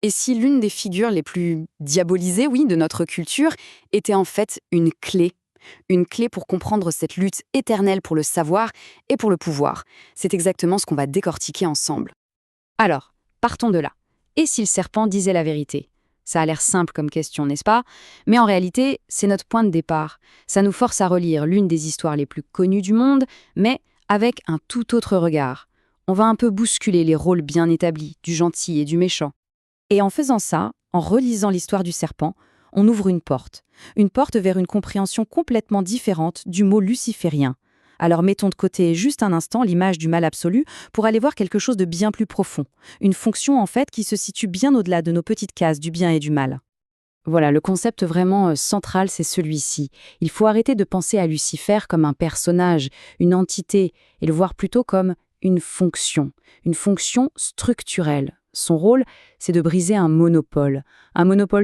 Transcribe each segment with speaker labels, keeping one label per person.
Speaker 1: Et si l'une des figures les plus diabolisées, oui, de notre culture était en fait une clé pour comprendre cette lutte éternelle pour le savoir et pour le pouvoir. C'est exactement ce qu'on va décortiquer ensemble.
Speaker 2: Alors, partons de là. Et si le serpent disait la vérité? Ça a l'air simple comme question, n'est-ce pas? Mais en réalité, c'est notre point de départ. Ça nous force à relire l'une des histoires les plus connues du monde, mais avec un tout autre regard. On va un peu bousculer les rôles bien établis, du gentil et du méchant. Et en faisant ça, en relisant l'histoire du serpent, on ouvre une porte vers une compréhension complètement différente du mot luciférien. Alors mettons de côté juste un instant l'image du mal absolu pour aller voir quelque chose de bien plus profond, une fonction en fait qui se situe bien au-delà de nos petites cases du bien et du mal. Voilà, le concept vraiment central, c'est celui-ci. Il faut arrêter de penser à Lucifer comme un personnage, une entité, et le voir plutôt comme une fonction structurelle. Son rôle, c'est de briser un monopole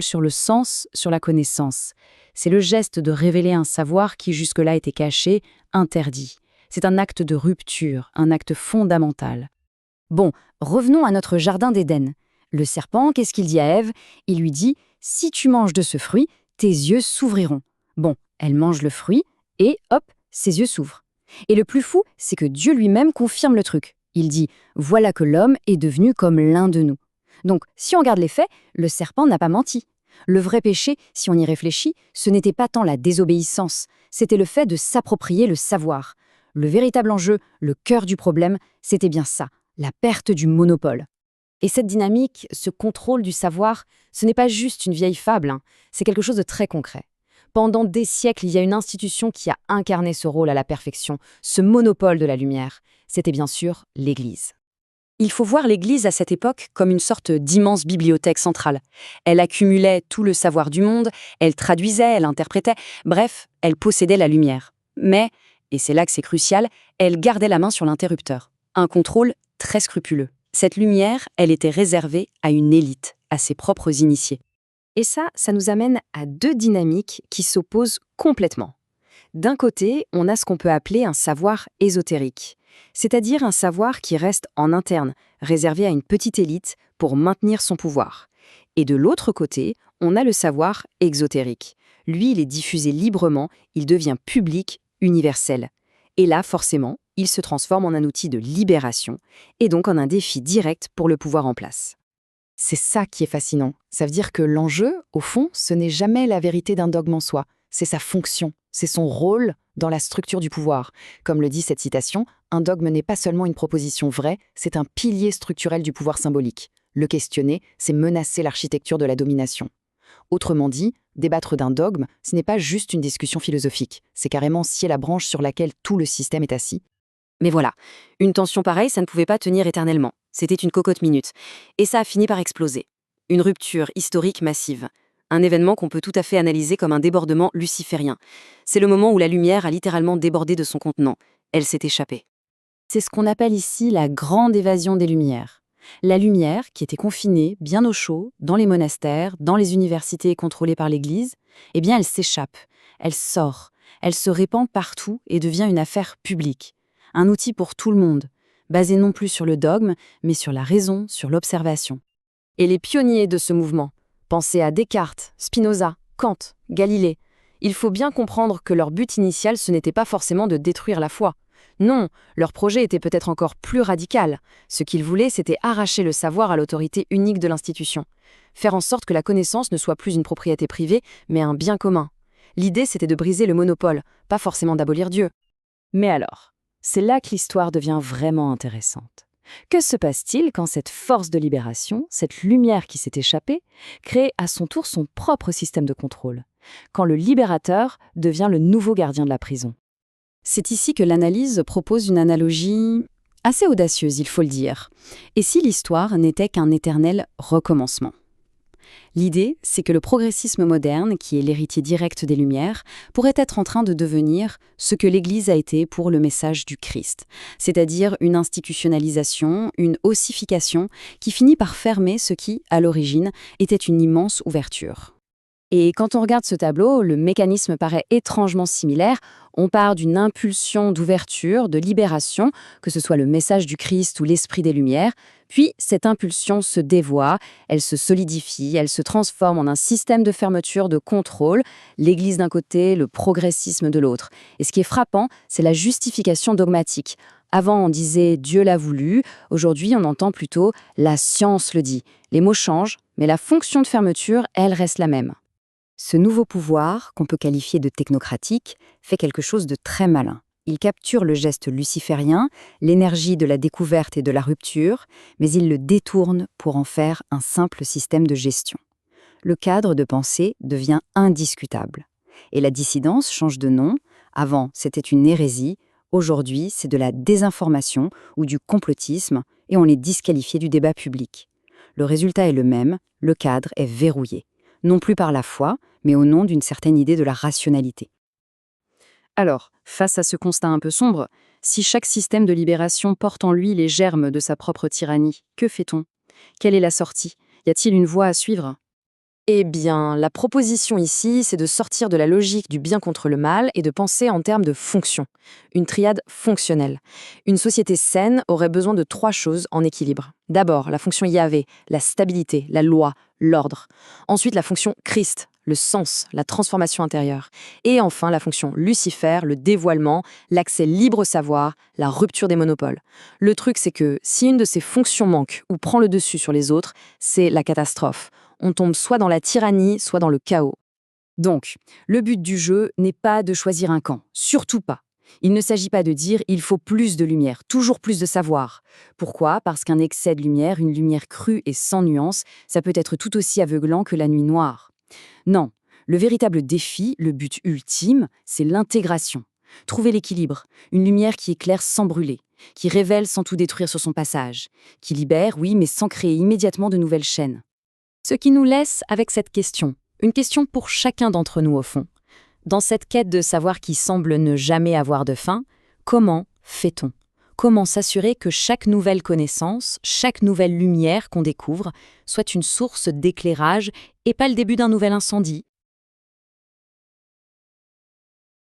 Speaker 2: sur le sens, sur la connaissance. C'est le geste de révéler un savoir qui jusque-là était caché, interdit. C'est un acte de rupture, un acte fondamental. Bon, revenons à notre jardin d'Éden. Le serpent, qu'est-ce qu'il dit à Ève? Il lui dit « Si tu manges de ce fruit, tes yeux s'ouvriront. » Bon, elle mange le fruit et hop, ses yeux s'ouvrent. Et le plus fou, c'est que Dieu lui-même confirme le truc. Il dit « Voilà que l'homme est devenu comme l'un de nous. » Donc, si on regarde les faits, le serpent n'a pas menti. Le vrai péché, si on y réfléchit, ce n'était pas tant la désobéissance, c'était le fait de s'approprier le savoir. Le véritable enjeu, le cœur du problème, c'était bien ça, la perte du monopole. Et cette dynamique, ce contrôle du savoir, ce n'est pas juste une vieille fable, c'est quelque chose de très concret. Pendant des siècles, il y a une institution qui a incarné ce rôle à la perfection, ce monopole de la lumière. C'était bien sûr l'Église. Il faut voir l'Église à cette époque comme une sorte d'immense bibliothèque centrale. Elle accumulait tout le savoir du monde, elle traduisait, elle interprétait, bref, elle possédait la lumière. Mais, et c'est là que c'est crucial, elle gardait la main sur l'interrupteur. Un contrôle très scrupuleux. Cette lumière, elle était réservée à une élite, à ses propres initiés. Et ça nous amène à deux dynamiques qui s'opposent complètement. D'un côté, on a ce qu'on peut appeler un savoir ésotérique, c'est-à-dire un savoir qui reste en interne, réservé à une petite élite pour maintenir son pouvoir. Et de l'autre côté, on a le savoir exotérique. Lui, il est diffusé librement, il devient public, universel. Et là, forcément, il se transforme en un outil de libération, et donc en un défi direct pour le pouvoir en place. C'est ça qui est fascinant. Ça veut dire que l'enjeu, au fond, ce n'est jamais la vérité d'un dogme en soi, c'est sa fonction, c'est son rôle dans la structure du pouvoir. Comme le dit cette citation, un dogme n'est pas seulement une proposition vraie, c'est un pilier structurel du pouvoir symbolique. Le questionner, c'est menacer l'architecture de la domination. Autrement dit, débattre d'un dogme, ce n'est pas juste une discussion philosophique, c'est carrément scier la branche sur laquelle tout le système est assis. Mais voilà, une tension pareille, ça ne pouvait pas tenir éternellement. C'était une cocotte minute. Et ça a fini par exploser. Une rupture historique massive. Un événement qu'on peut tout à fait analyser comme un débordement luciférien. C'est le moment où la lumière a littéralement débordé de son contenant. Elle s'est échappée. C'est ce qu'on appelle ici la grande évasion des Lumières. La lumière, qui était confinée, bien au chaud, dans les monastères, dans les universités contrôlées par l'Église, eh bien elle s'échappe, elle sort, elle se répand partout et devient une affaire publique. Un outil pour tout le monde, basé non plus sur le dogme, mais sur la raison, sur l'observation. Et les pionniers de ce mouvement, pensez à Descartes, Spinoza, Kant, Galilée, il faut bien comprendre que leur but initial, ce n'était pas forcément de détruire la foi. Non, leur projet était peut-être encore plus radical. Ce qu'ils voulaient, c'était arracher le savoir à l'autorité unique de l'institution. Faire en sorte que la connaissance ne soit plus une propriété privée, mais un bien commun. L'idée, c'était de briser le monopole, pas forcément d'abolir Dieu. Mais alors, c'est là que l'histoire devient vraiment intéressante. Que se passe-t-il quand cette force de libération, cette lumière qui s'est échappée, crée à son tour son propre système de contrôle? Quand le libérateur devient le nouveau gardien de la prison? C'est ici que l'analyse propose une analogie assez audacieuse, il faut le dire. Et si l'histoire n'était qu'un éternel recommencement? L'idée, c'est que le progressisme moderne, qui est l'héritier direct des Lumières, pourrait être en train de devenir ce que l'Église a été pour le message du Christ, c'est-à-dire une institutionnalisation, une ossification qui finit par fermer ce qui, à l'origine, était une immense ouverture. Et quand on regarde ce tableau, le mécanisme paraît étrangement similaire. On part d'une impulsion d'ouverture, de libération, que ce soit le message du Christ ou l'esprit des Lumières, puis cette impulsion se dévoie, elle se solidifie, elle se transforme en un système de fermeture, de contrôle, l'Église d'un côté, le progressisme de l'autre. Et ce qui est frappant, c'est la justification dogmatique. Avant, on disait « Dieu l'a voulu », aujourd'hui, on entend plutôt « la science le dit ». Les mots changent, mais la fonction de fermeture, elle reste la même. Ce nouveau pouvoir, qu'on peut qualifier de technocratique, fait quelque chose de très malin. Il capture le geste luciférien, l'énergie de la découverte et de la rupture, mais il le détourne pour en faire un simple système de gestion. Le cadre de pensée devient indiscutable. Et la dissidence change de nom. Avant, c'était une hérésie. Aujourd'hui, c'est de la désinformation ou du complotisme, et on est disqualifié du débat public. Le résultat est le même, le cadre est verrouillé. Non plus par la foi, mais au nom d'une certaine idée de la rationalité. Alors, face à ce constat un peu sombre, si chaque système de libération porte en lui les germes de sa propre tyrannie, que fait-on? Quelle est la sortie? Y a-t-il une voie à suivre? Eh bien, la proposition ici, c'est de sortir de la logique du bien contre le mal et de penser en termes de fonction. Une triade fonctionnelle. Une société saine aurait besoin de 3 choses en équilibre. D'abord, la fonction Yahvé, la stabilité, la loi, l'ordre. Ensuite, la fonction Christ, le sens, la transformation intérieure. Et enfin, la fonction Lucifer, le dévoilement, l'accès libre au savoir, la rupture des monopoles. Le truc, c'est que si une de ces fonctions manque ou prend le dessus sur les autres, c'est la catastrophe. On tombe soit dans la tyrannie, soit dans le chaos. Donc, le but du jeu n'est pas de choisir un camp, surtout pas. Il ne s'agit pas de dire « il faut plus de lumière, toujours plus de savoir ». Pourquoi? Parce qu'un excès de lumière, une lumière crue et sans nuance, ça peut être tout aussi aveuglant que la nuit noire. Non, le véritable défi, le but ultime, c'est l'intégration. Trouver l'équilibre, une lumière qui éclaire sans brûler, qui révèle sans tout détruire sur son passage, qui libère, oui, mais sans créer immédiatement de nouvelles chaînes. Ce qui nous laisse avec cette question, une question pour chacun d'entre nous au fond. Dans cette quête de savoir qui semble ne jamais avoir de fin, comment fait-on? Comment s'assurer que chaque nouvelle connaissance, chaque nouvelle lumière qu'on découvre, soit une source d'éclairage et pas le début d'un nouvel incendie?